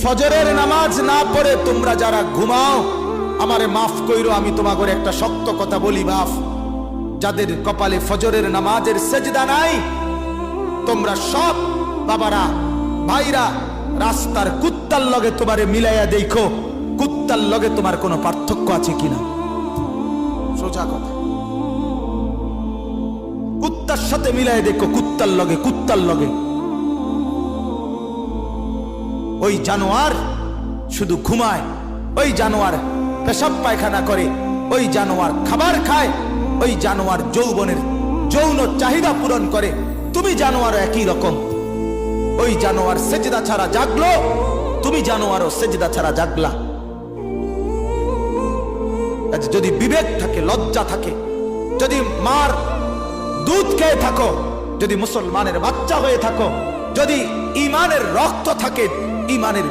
ফজরের নামাজ না পড়ে তোমরা যারা ঘুমাও, আমারে মাফ কইরো, আমি তোমাগরে একটা শক্ত কথা বলি বাপ, যাদের কপালে ফজরের নামাজের সেজদা নাই, তোমরা সব বাবারা ভাইরা রাস্তার কুত্তার লগে তোমারে মিলাইয়া দেখো, কুত্তার লগে তোমার কোনো পার্থক্য আছে কিনা। সোজা কথা, কুত্তার সাথে মিলাই দেখো, কুত্তার লগে, কুত্তার লগে। ওই জানোয়ার শুধু ঘুমায়, ওই জানোয়ার পেশাব পায়খানা করে, ওই জানোয়ার খাবার খায়, ওই জানোয়ার যৌবনের যৌন চাহিদা পূরণ করে। তুমি জানোয়ার একই রকম, ওই জানোয়ার সেজদা ছাড়া জাগলো, তুমি জানোয়ারও সেজদা ছাড়া জাগলা। যদি বিবেক থাকে, লজ্জা থাকে, যদি মার দুধ খেয়ে থাকো, যদি মুসলমানের বাচ্চা হয়ে থাকো, যদি ইমানের রক্ত থাকে, ইমানের